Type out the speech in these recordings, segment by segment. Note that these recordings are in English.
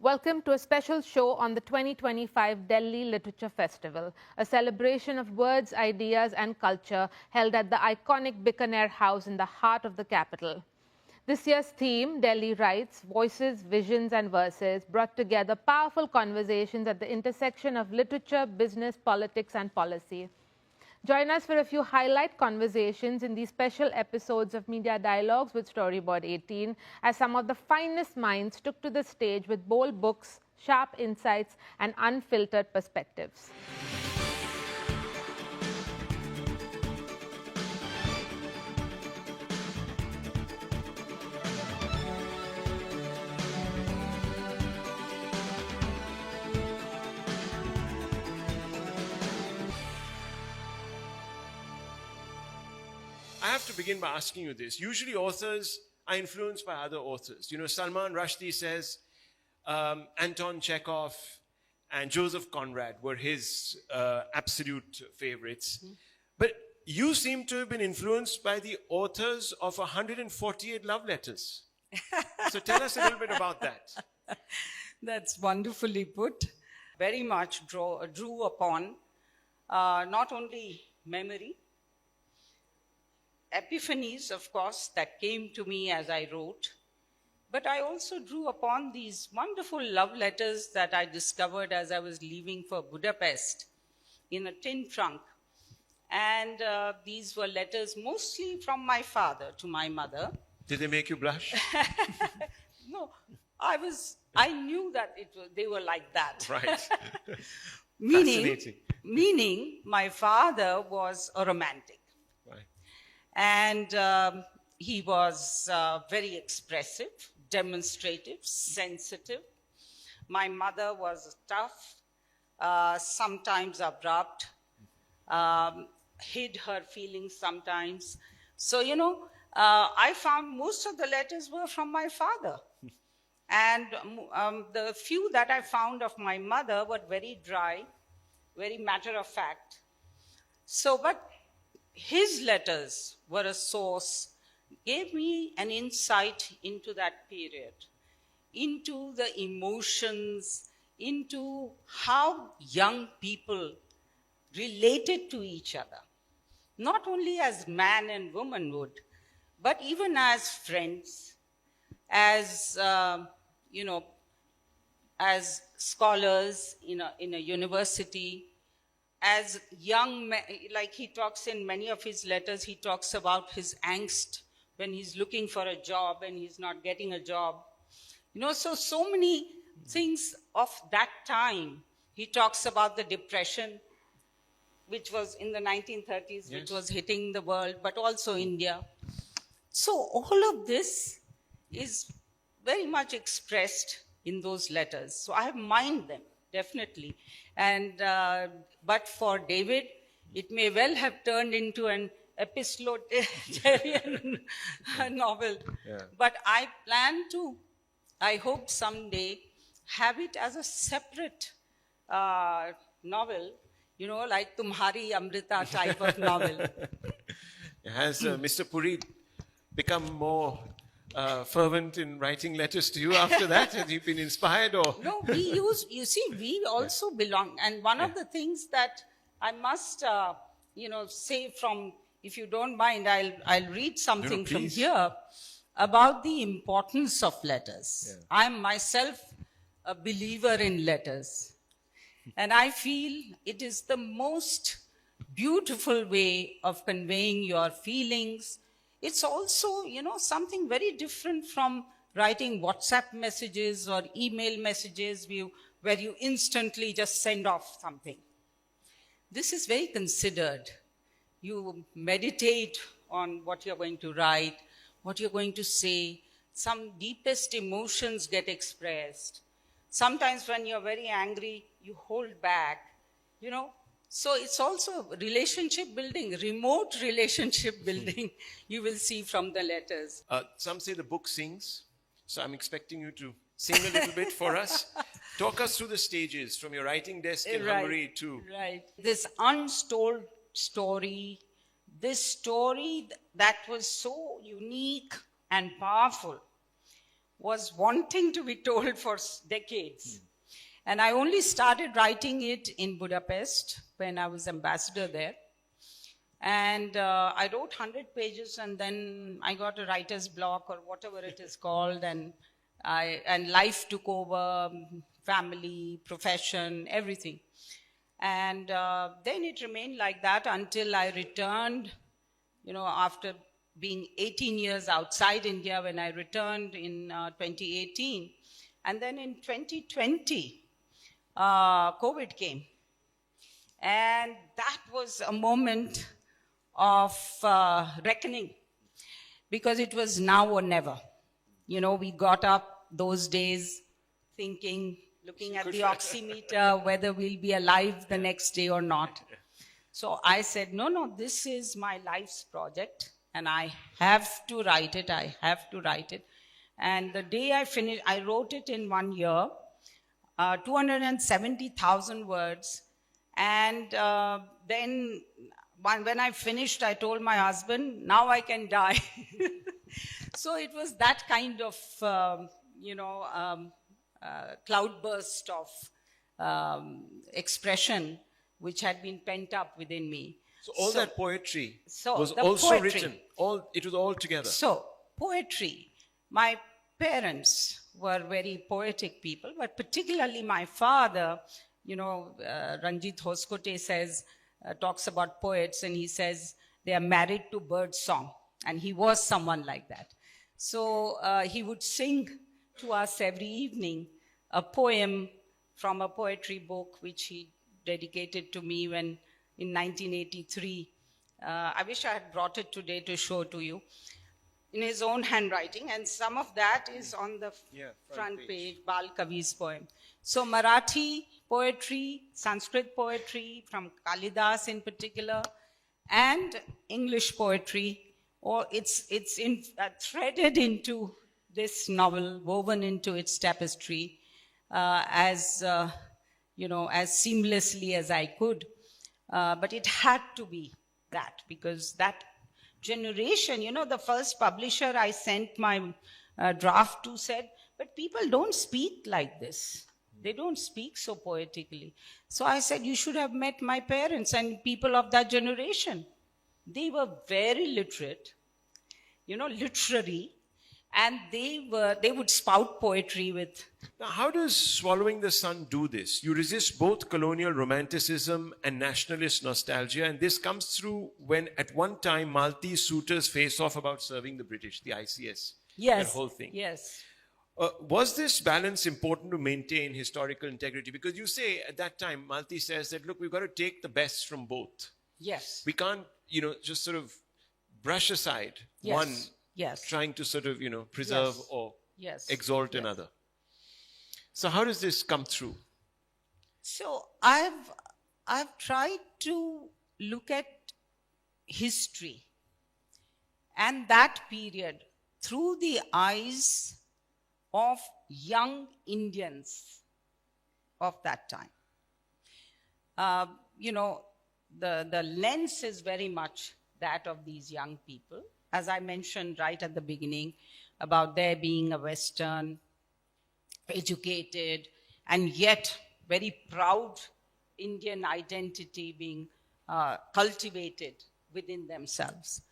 Welcome to a special show on the 2025 Delhi Literature Festival, a celebration of words, ideas and culture held at the iconic Bikaner House in the heart of the capital. This year's theme, Delhi Writes, Voices, Visions and Verses, brought together powerful conversations at the intersection of literature, business, politics and policy. Join us for a few highlight conversations in these special episodes of Media Dialogues with Storyboard 18 as some of the finest minds took to the stage with bold books, sharp insights and unfiltered perspectives. I have to begin by asking you this. Usually authors are influenced by other authors. You know, Salman Rushdie says Anton Chekhov and Joseph Conrad were his absolute favorites. But you seem to have been influenced by the authors of 148 love letters. So tell us a little bit about that. That's wonderfully put. Very much drew upon not only memory, epiphanies, of course, that came to me as I wrote, but I also drew upon these wonderful love letters that I discovered as I was leaving for Budapest in a tin trunk. And these were letters mostly from my father to my mother. Did they make you blush? No, I knew that they were like that. Right. Meaning my father was a romantic. And he was very expressive, demonstrative, sensitive. My mother was tough, sometimes abrupt, hid her feelings sometimes. So, you know, I found most of the letters were from my father. And the few that I found of my mother were very dry, very matter of fact. So, but his letters were a source, gave me an insight into that period, into the emotions, into how young people related to each other, not only as man and woman would, but even as friends, as, you know, as scholars in a university, as young men, like he talks in many of his letters, he talks about his angst when he's looking for a job and he's not getting a job. You know, so many things of that time. He talks about the depression, which was in the 1930s, which was hitting the world, but also India. So all of this is very much expressed in those letters. So I have mined them, definitely. And, but for David, it may well have turned into an epistolarian novel. Yeah. But I plan to, I hope someday, have it as a separate novel, you know, like Tumhari Amrita type of novel. Has Mr. Puri become more fervent in writing letters to you after that? Has he been inspired or? No, you see, we also belong. And one of the things that I must, you know, say from, if you don't mind, I'll read something from here about the importance of letters. Yeah. I'm myself a believer in letters. And I feel it is the most beautiful way of conveying your feelings. It's also, you know, something very different from writing WhatsApp messages or email messages where you instantly just send off something. This is very considered. You meditate on what you're going to write, what you're going to say. Some deepest emotions get expressed. Sometimes when you're very angry, you hold back, you know. So it's also relationship building, remote relationship building, you will see from the letters. Some say the book sings, so I'm expecting you to sing a little bit for us. Talk us through the stages from your writing desk in Hungary to... Right. This untold story, this story that was so unique and powerful, was wanting to be told for decades. And I only started writing it in Budapest when I was ambassador there. And I wrote 100 pages, and then I got a writer's block or whatever it is called, and life took over, family, profession, everything. And then it remained like that until I returned, after being 18 years outside India, when I returned in 2018. And then in 2020, COVID came. And that was a moment of reckoning, because it was now or never. We got up those days thinking, looking at the oximeter, whether we'll be alive the next day or not. So I said, no, this is my life's project, and I have to write it. And the day I finished, I wrote it in 1 year, 270,000 words. And then when I finished, I told my husband, now I can die. So it was that kind of, cloudburst of expression which had been pent up within me. So all that poetry was the also poetry. written. It was all together. So poetry. My parents were very poetic people, but particularly my father, Ranjit Hoskote talks about poets, and he says they are married to bird song. And he was someone like that. So he would sing to us every evening a poem from a poetry book which he dedicated to me in 1983. I wish I had brought it today to show to you, in his own handwriting, and some of that is on the front page, Bal Kavi's poem. So Marathi poetry, Sanskrit poetry from Kalidas in particular, and English poetry, or it's threaded into this novel, woven into its tapestry as seamlessly as I could. But it had to be that, because that generation, the first publisher I sent my draft to said, but people don't speak like this. They don't speak so poetically. So I said, you should have met my parents and people of that generation. They were very literate, literary, and they would spout poetry with. Now, how does Swallowing the Sun do this? You resist both colonial romanticism and nationalist nostalgia, and this comes through when at one time Maltese suitors face off about serving the British, the ICS. Yes. That whole thing. Yes. Was this balance important to maintain historical integrity? Because you say at that time, Malti says that, look, we've got to take the best from both. Yes. We can't, just sort of brush aside one, trying to sort of, preserve or exalt another. So how does this come through? So I've tried to look at history and that period through the eyes of young Indians of that time. The lens is very much that of these young people, as I mentioned right at the beginning, about their being a Western, educated, and yet very proud Indian identity being cultivated within themselves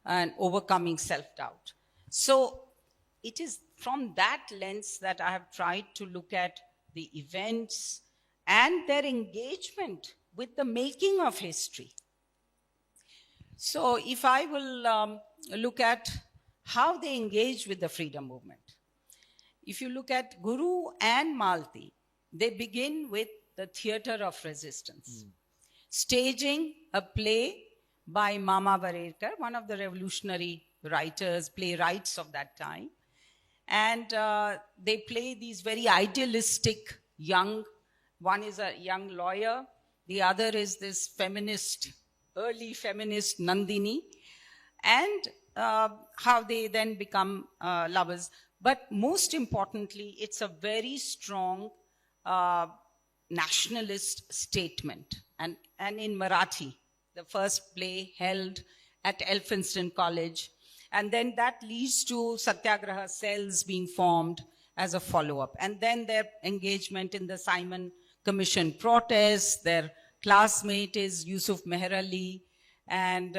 and overcoming self-doubt. So it is from that lens that I have tried to look at the events and their engagement with the making of history. So if I will look at how they engage with the freedom movement. If you look at Guru and Malti, they begin with the theater of resistance, staging a play by Mama Varerkar, one of the revolutionary writers, playwrights of that time. And they play these very idealistic young, one is a young lawyer, the other is this feminist, early feminist Nandini, and how they then become lovers. But most importantly, it's a very strong nationalist statement. And in Marathi, the first play held at Elphinstone College. And then that leads to satyagraha cells being formed as a follow-up. And then their engagement in the Simon Commission protests, their classmate is Yusuf Meher Ali, and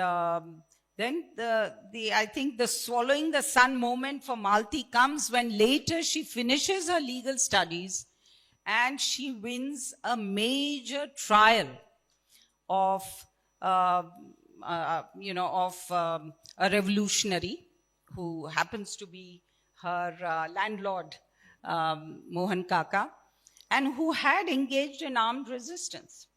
then I think the swallowing the sun moment for Malti comes when later she finishes her legal studies and she wins a major trial of, a revolutionary who happens to be her landlord, Mohan Kaka, and who had engaged in armed resistance.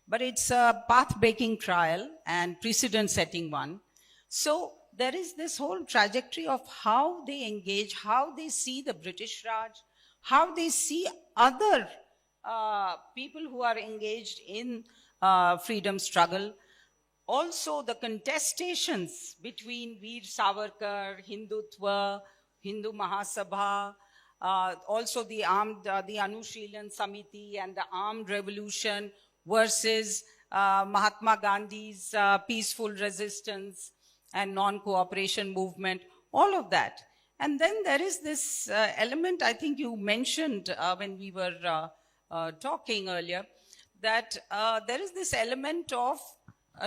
But it's a path-breaking trial and precedent-setting one. So there is this whole trajectory of how they engage, how they see the British Raj, how they see other people who are engaged in freedom struggle. Also the contestations between Veer Savarkar, Hindutva, Hindu Mahasabha, also the Anushrilan Samiti and the armed revolution versus Mahatma Gandhi's peaceful resistance and non-cooperation movement, all of that. And then there is this element I think you mentioned when we were talking earlier, that there is this element of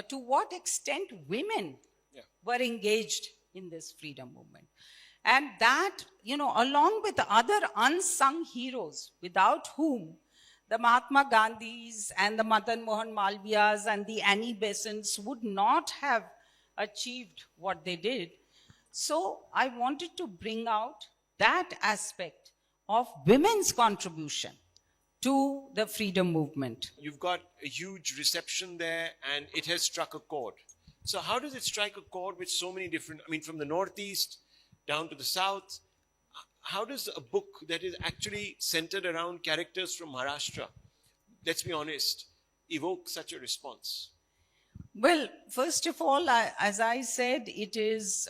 to what extent women were engaged in this freedom movement. And that, along with other unsung heroes without whom the Mahatma Gandhis and the Madan Mohan Malviyas and the Annie Besants would not have achieved what they did. So I wanted to bring out that aspect of women's contribution to the freedom movement. You've got a huge reception there and it has struck a chord. So how does it strike a chord with so many different, from the Northeast down to the South? How does a book that is actually centered around characters from Maharashtra, let's be honest, evoke such a response? Well, first of all, as I said, it is,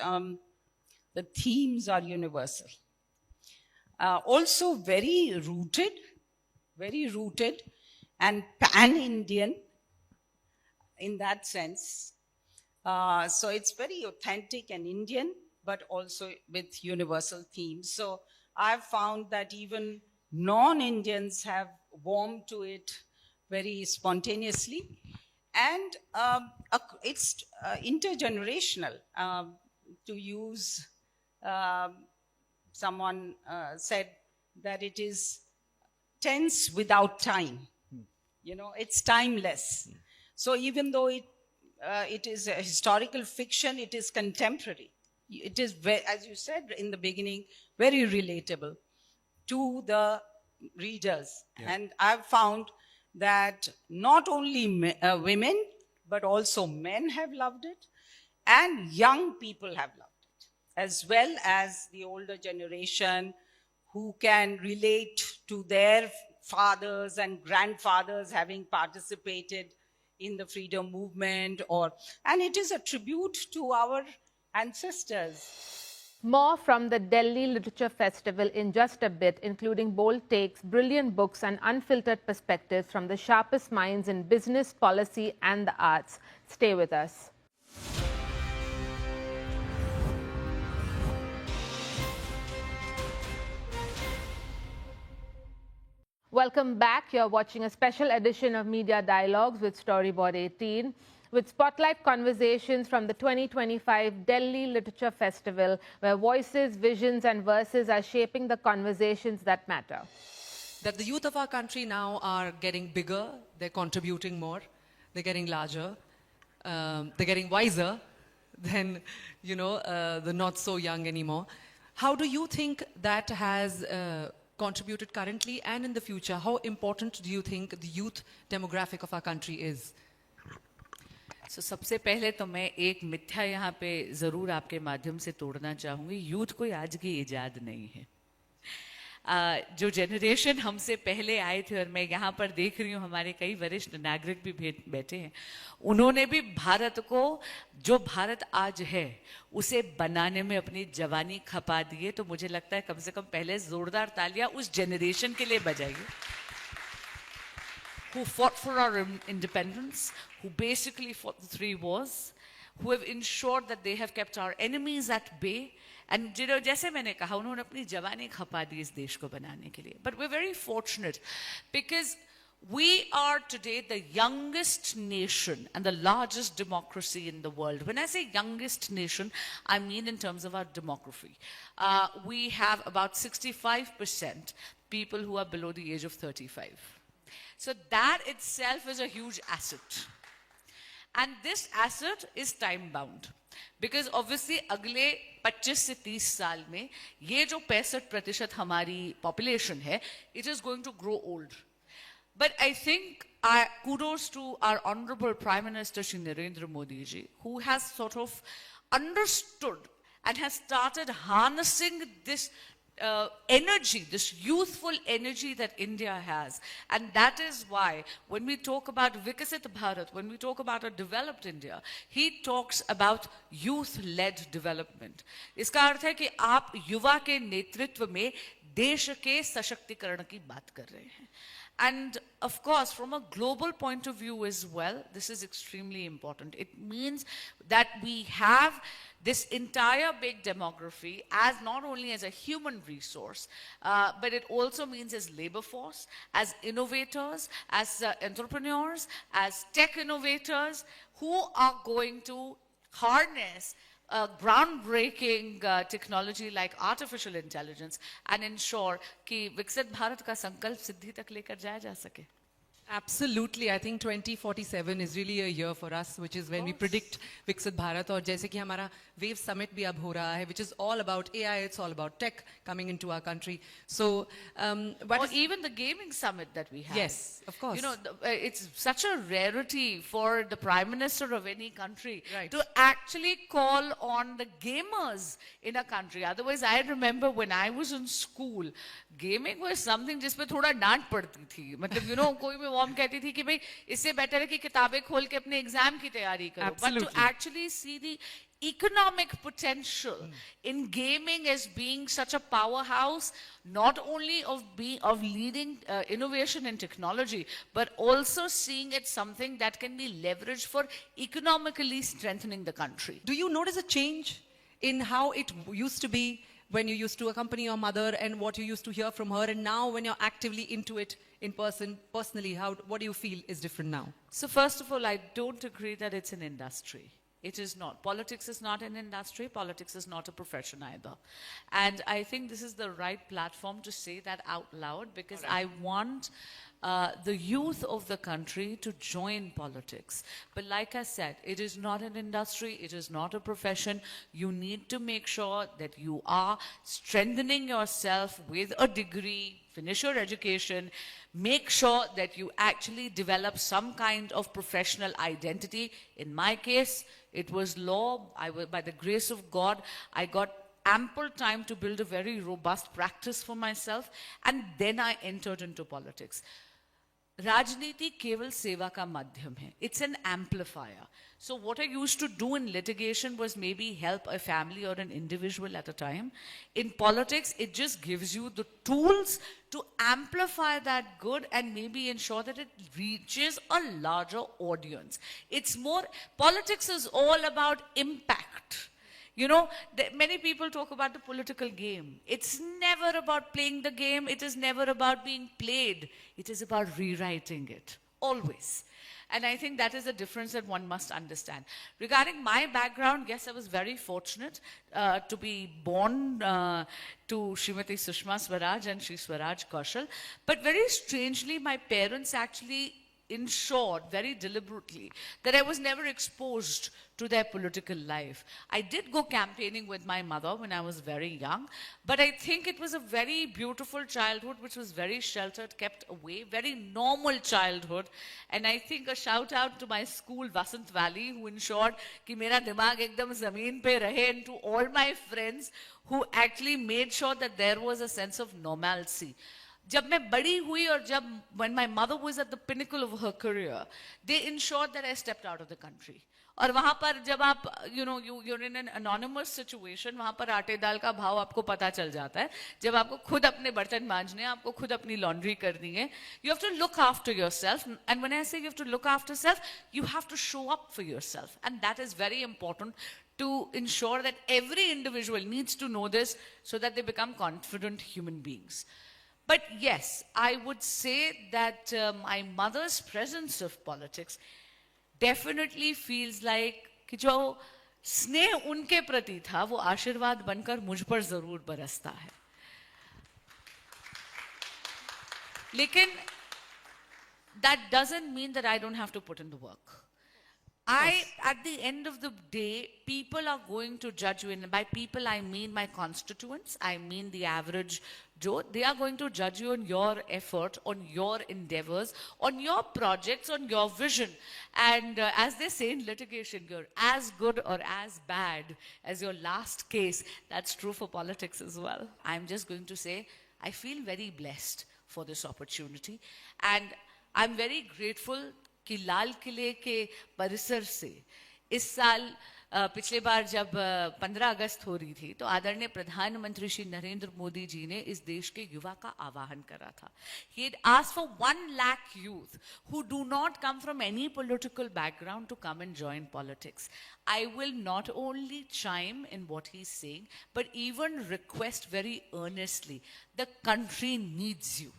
the themes are universal. Also very rooted and pan-Indian in that sense. So it's very authentic and Indian, but also with universal themes. So I've found that even non-Indians have warmed to it very spontaneously. And it's intergenerational. To use, someone said that it is tense without time. It's timeless. So even though it is a historical fiction, it is contemporary. It is, as you said in the beginning, very relatable to the readers. Yeah. And I've found that not only women, but also men have loved it, and young people have loved it, as well as the older generation who can relate to their fathers and grandfathers having participated in the freedom movement, and it is a tribute to our ancestors. More from the Delhi Literature Festival in just a bit, including bold takes, brilliant books and unfiltered perspectives from the sharpest minds in business, policy and the arts. Stay with us. Welcome back. You're watching a special edition of Media Dialogues with Storyboard 18. With spotlight conversations from the 2025 Delhi Literature Festival, where voices, visions and verses are shaping the conversations that matter. That the youth of our country now are getting bigger, they're contributing more, they're getting larger, they're getting wiser than, the not so young anymore. How do you think that has contributed currently and in the future? How important do you think the youth demographic of our country is? So, सबसे पहले तो मैं एक मिथ्या यहाँ पे ज़रूर आपके माध्यम से तोड़ना चाहूँगी. यूथ कोई आज की इजाद नहीं है. जो जनरेशन हमसे पहले आए थे, और मैं यहाँ पर देख रही हूँ हमारे कई वरिष्ठ नागरिक भी बैठे हैं, उन्होंने भी भारत को, जो भारत आज है, उसे बनाने में अपनी जवानी खपा दी है. तो मुझे लगता है कम से कम पहले जोरदार तालियां उस जनरेशन के लिए बजाइए, who fought for our independence, who basically fought the 3 wars, who have ensured that they have kept our enemies at bay. And you know, जैसे मैंने कहा, उन्होंने अपनी जवानी खपा दी इस देश को बनाने के लिए. But we're very fortunate because we are today the youngest nation and the largest democracy in the world. When I say youngest nation, I mean in terms of our demography. We have about 65% people who are below the age of 35. So that itself is a huge asset. And this asset is time bound. Because obviously अगले 25 से 30 साल में ये जो 65% हमारी population है, it is going to grow old. But I think kudos to our Honorable Prime Minister Shri Narendra Modi ji, who has sort of understood and has started harnessing this energy, this youthful energy that India has. And that is why when we talk about Vikasit Bharat, when we talk about a developed India, he talks about youth-led development. इसका अर्थ है कि आप युवा के नेतृत्व में देश के सशक्तिकरण की बात कर रहे हैं. And of course, from a global point of view as well, this is extremely important. It means that we have this entire big demography as not only as a human resource, but it also means as labor force, as innovators, as entrepreneurs, as tech innovators who are going to harness groundbreaking technology like artificial intelligence and ensure कि विकसित भारत का संकल्प सिद्धि तक लेकर जाया जा सके. Absolutely. I think 2047 is really a year for us, which is when we predict Viksit Bharat. और जैसे कि हमारा Wave Summit भी अब हो रहा है, which is all about AI, it's all about tech coming into our country. So, or even the gaming summit that we have. Yes, of course. You know, it's such a rarity for the Prime Minister of any country Right. to actually call on the gamers in a country. Otherwise, I remember when I was in school, gaming was something जिसपे थोड़ा डांट पड़ती थी. मतलब, you know, कोई भी mom कहती थी कि भाई इससे बेटर है कि किताबें खोल के अपने एग्जाम की तैयारी करो. Absolutely. But to actually see the economic potential in gaming as being such a powerhouse, not only of leading innovation and technology, but also seeing it something that can be leveraged for economically strengthening the country. do you notice a change in how it used to be when you used to accompany your mother and what you used to hear from her, and now when you're actively into it in person, personally, what do you feel is different now? So first of all, I don't agree that it's an industry. It is not. Politics is not an industry. Politics is not a profession either. And I think this is the right platform to say that out loud because I want the youth of the country to join politics. But like I said, it is not an industry. It is not a profession. You need to make sure that you are strengthening yourself with a degree, finish your education, make sure that you actually develop some kind of professional identity. In my case, it was law. By the grace of God, I got ample time to build a very robust practice for myself, and then I entered into politics. राजनीति केवल सेवा का माध्यम है. It's an amplifier. So what I used to do in litigation was maybe help a family or an individual at a time. In politics, it just gives you the tools to amplify that good and maybe ensure that it reaches a larger audience. It's more, politics is all about impact. You know, many people talk about the political game. It's never about playing the game. It is never about being played. It is about rewriting it, always. And I think that is the difference that one must understand. Regarding my background, yes, I was very fortunate to be born to Srimati Sushma Swaraj and Shri Swaraj Kaushal. But very strangely, my parents actually ensured very deliberately that I was never exposed to their political life. I did go campaigning with my mother when I was very young, but I think it was a very beautiful childhood which was very sheltered, kept away, very normal childhood. And I think a shout out to my school, Vasant Valley, who ensured कि मेरा दिमाग एकदम ज़मीन पे रहे, and to all my friends who actually made sure that there was a sense of normalcy. जब मैं बड़ी हुई और when my mother was at the pinnacle of her career, they ensured that I stepped out of the country. और वहां पर जब आप you're in an anonymous situation, वहां पर आटे दाल का भाव आपको पता चल जाता है. जब आपको खुद अपने बर्तन मांजने हैं, आपको खुद अपनी लॉन्ड्री करनी है, you have to look after yourself. And when I say you have to look after self, you have to show up for yourself, and that is very important to ensure that every individual needs to know this so that they become confident human beings. But yes, I would say that my mother's presence of politics definitely feels like कि जो स्नेह उनके प्रति था वो आशीर्वाद बनकर मुझ पर जरूर बरसता है. लेकिन that doesn't mean that I don't have to put in the work. At the end of the day, people are going to judge you, and by people I mean my constituents, I mean the average Joe. They are going to judge you on your effort, on your endeavors, on your projects, on your vision. And as they say in litigation, you're as good or as bad as your last case. That's true for politics as well. I'm just going to say, I feel very blessed for this opportunity. And I'm very grateful कि लाल किले के परिसर से इस साल पिछले बार जब 15 अगस्त हो रही थी तो आदरणीय प्रधानमंत्री श्री नरेंद्र मोदी जी ने इस देश के युवा का आह्वान करा था. He had asked for 1 lakh youth who do not come from any political background to come and join politics. I will not only chime in what he's saying, but even request very earnestly, the country needs you.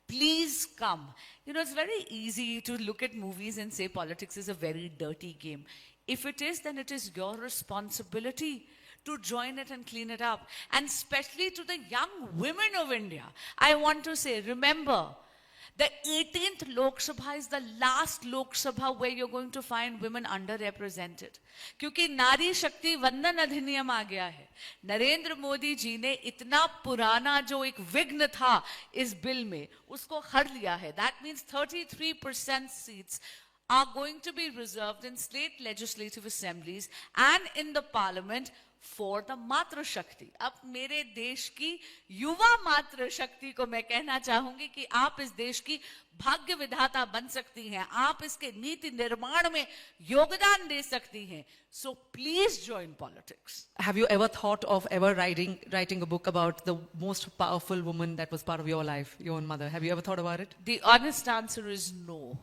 Please come. It's very easy to look at movies and say politics is a very dirty game. If it is, then it is your responsibility to join it and clean it up. And especially to the young women of India, I want to say, remember, the 18th Lok Sabha is the last Lok Sabha where you're going to find women underrepresented. क्योंकि नारी शक्ति वंदन अधिनियम आ गया है. नरेंद्र मोदी जी ने इतना पुराना जो एक विघ्न था इस बिल में उसको हर लिया है. That means 33% seats are going to be reserved in state legislative assemblies and in the parliament for the मातृ शक्ति. अब मेरे देश की युवा मातृ शक्ति को मैं कहना चाहूंगी कि आप इस देश की भाग्य विधाता बन सकती हैं, आप इसके नीति निर्माण में योगदान दे सकती हैं. So please join politics. Have you ever thought of ever writing a book about the most powerful woman that was part of your life, your own mother? Have you ever thought about it? The honest answer is no,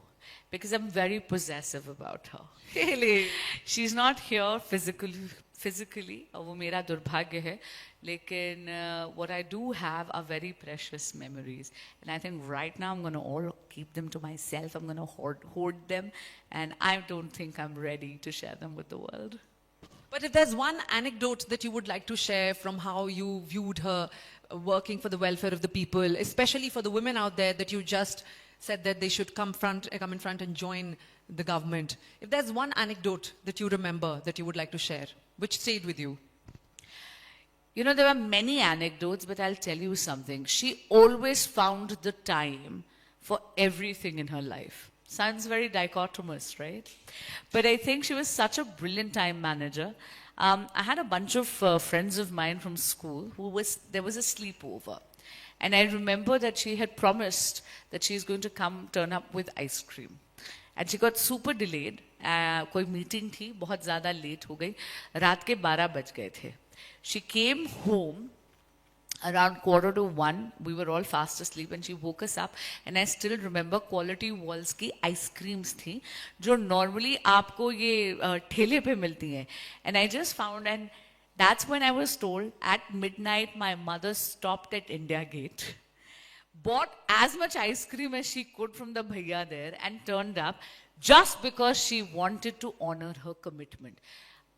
because I'm very possessive about her. Really? She's not here physically, और वो मेरा दुर्भाग्य है, लेकिन what I do have are very precious memories, and I think right now I'm going to all keep them to myself. I'm going to hoard them, and I don't think I'm ready to share them with the world. But if there's one anecdote that you would like to share from how you viewed her working for the welfare of the people, especially for the women out there that you just said that they should come in front and join the government. If there's one anecdote that you remember that you would like to share, which stayed with you? There are many anecdotes, but I'll tell you something. She always found the time for everything in her life. Sounds very dichotomous, right? But I think she was such a brilliant time manager. I had a bunch of friends of mine from school there was a sleepover. And I remember that she had promised that she's going to turn up with ice cream. And she got super delayed. कोई meeting थी, बहुत ज़्यादा late हो गई. रात के 12 बज गए थे. She came home around 1:45. We were all fast asleep and she woke us up. And I still remember Quality Walls की ice creams थी, जो normally आपको ये ठेले पे मिलती हैं. And I just found, and that's when I was told at midnight my mother stopped at India Gate, bought as much ice cream as she could from the bhaiya there and turned up just because she wanted to honor her commitment.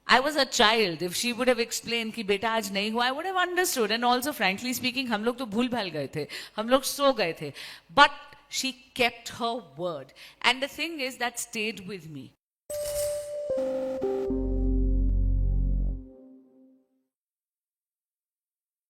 I was a child. If she would have explained कि बेटा आज नहीं हुआ, I would have understood. And also, frankly speaking, हम लोग तो भूल भाल गए थे, हम लोग सो गए थे. But she kept her word. And the thing is that stayed with me.